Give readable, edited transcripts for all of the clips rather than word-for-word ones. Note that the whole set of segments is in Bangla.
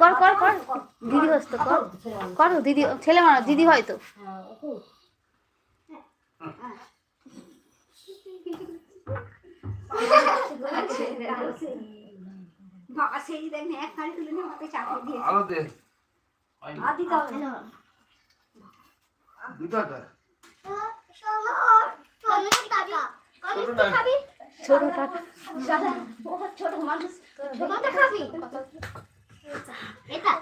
কর কর কর দিদি হস্ত কর কর দিদি ছেলে মানুষ দিদি হয়তো বাবা সেই দেখ না এক খালি তুলে নিয়ে আমাকে চাপিয়ে দিয়েছে আলো দে আদি দাও দুটো দে ছোট টাকা ছোট মানুষ ছোট খাবি এটা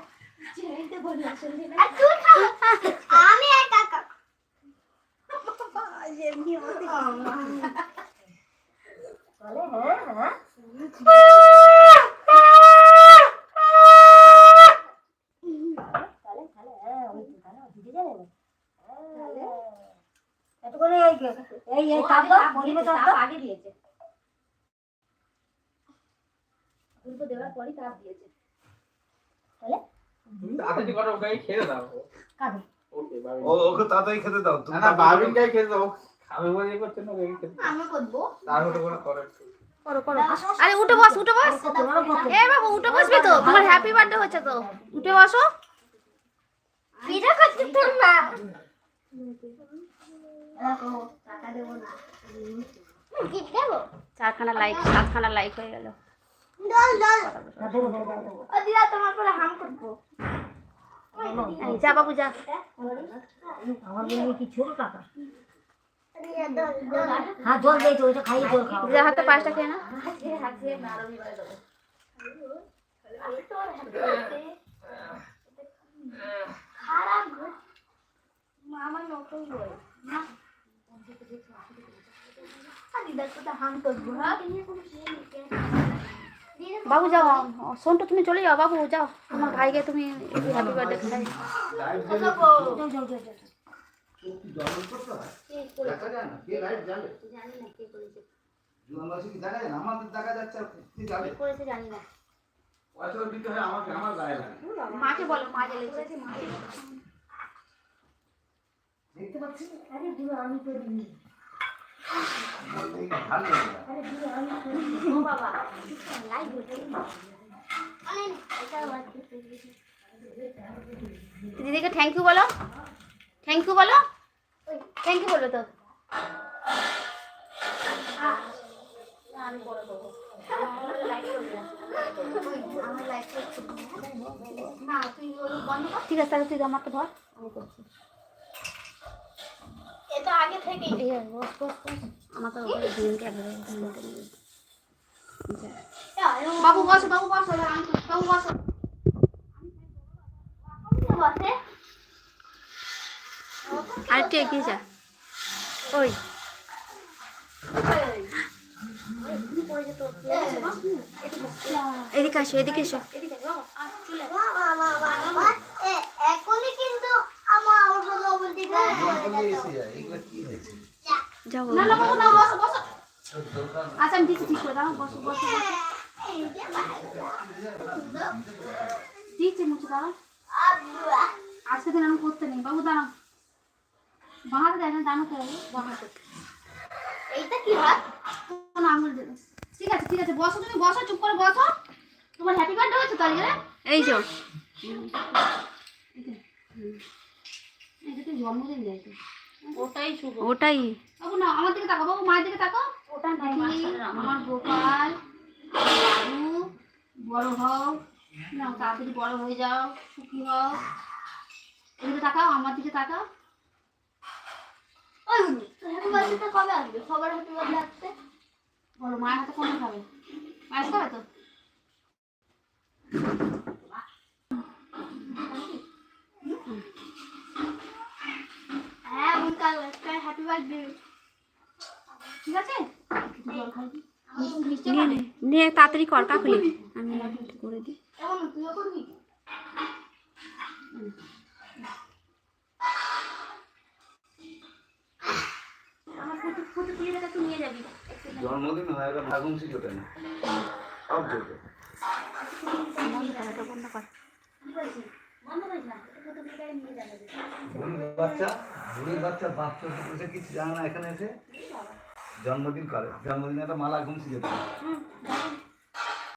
আর তুই খা আমি একা একা যেমনি হতে বলে হ্যাঁ দেওয়ার পরই তাপ দিয়েছে তাহলে তাড়াতাড়ি করো ওকে খেতে দাও কাকে ওকে বাবি ওকে তাড়াতাড়ি খেতে দাও না না বাবিনকে খেতে দাও খাবে বলে করতে না ওকে খেতে আমি করবো তাড়াতাড়ি করে করো করো করো আরে উঠে বস এ বাবু উঠে বসবি তো তোমার হ্যাপি বার্থডে হচ্ছে তো উঠে বসো পিঠা করতে তোর না রাখো টাকা দেবো না কি দেবো 4খানা লাইক 7খানা লাইক হয়ে গেল দল দল ও দিদা তোমার পরে হাম করবো যা বাবু যা আমার বলে কি ছোট টাকা হ্যাঁ জল দে তো ওইটা খাই জল খাও যা হাতে পাঁচটা খেয়ে না হাতে না রবিবার দেবো খারাপ মামা নকল বল না দিদার কথা হাম করবো হ্যাঁ বাবু যাও শোনটা তুমি চলে যাও বাবু যাও তোমার ভাইকে তুমি হ্যাপি বার্থডে খাই দেখা যায় না কে লাইট জ্বালে জানি না কে করেছে জুয়ানবাসী কি দেখা যায় না আমাদের দেখা যাচ্ছে আর কি জ্বালে করেছে জানি না পয়সা দিতে হয় আমাকে আমার গায়ে লাগে মাকে বলো মা জ্বালিয়েছে দেখতে পাচ্ছি আরে দিও আমি তো দিই ভালো লাগে আরে দিও আমি তো দিই ও বাবা লাইভ হচ্ছে আরে এটা বাদ দিতে দিদিকে থ্যাংক ইউ বলো থ্যাংক ইউ বলো থ্যাংক ইউ বলো তো আমি বড় দেবো আমার লাইভ করব আমার লাইভ করব না তুই ওই বন্ধ কর ঠিক আছে তাহলে তুই আমাকে ধর আমি করছি এটা আগে থেকেই এই বস বস বস আমাকে ওখানে দিনকে বাবু বসো বাবু বসো বাবু বসো বসে আরেকটু এগিয়ে যা ওই এদিকে আসো এদিকে এসো এখনই কিন্তু আমার বলতে এগুলো কি হয়েছে যাও না না বাবু না বসো বসো আচ্ছা আমি দিচ্ছি ঠিক করে দাও বসো বসো দিচ্ছি মুছে দাও আজকে দিন আমি করতে নেই বাবু দাঁড়াও বাঁহাতে দেয় না দাঁড়াতে হবে বাঁহাতে এইটা কি হয় কোন আঙুল দেবে ঠিক আছে বসো তুমি বসো চুপ করে বসো তোমার হ্যাপি বার্থডে হচ্ছে তো আজকে এই যে এটা তো জন্মদিন দেয় তো ওটাই শুভ ওটাই বাবু না আমার দিকে তাকাও বাবু মায়ের দিকে তাকাও ওটা নাই আমার গোপাল বাবু বড় হও না তাড়াতাড়ি বড় হয়ে যাও সুখী হও এদিকে তাকাও আমার দিকে তাকাও ওই হ্যাপি বার্থডে কবে আসবে সবার হ্যাপি বার্থডে আসছে বলো মায়ের হাতে কোনটা খাবে মায়ের খাবে তো হ্যাঁ কাল একটা হ্যাপি বার্থডে ঠিক আছে জল খাই নিয়ে তাড়াতাড়ি কর কাকুলি আমি একটু করে দিই এমন তুইও করবি আমার ফটো তুলে একটু নিয়ে যাবি জন্মদিন হয়ে গেল আগুন শিখতে না সব যেতে বন্ধ কর বন্ধ করিস না ফটো তুলে নিয়ে যাবে বুড়ির বাচ্চা বাচ্চা বসে কিছু জানে না এখানে এসে জন্মদিন করে জন্মদিনে একটা মালা ঘুমছি যেতে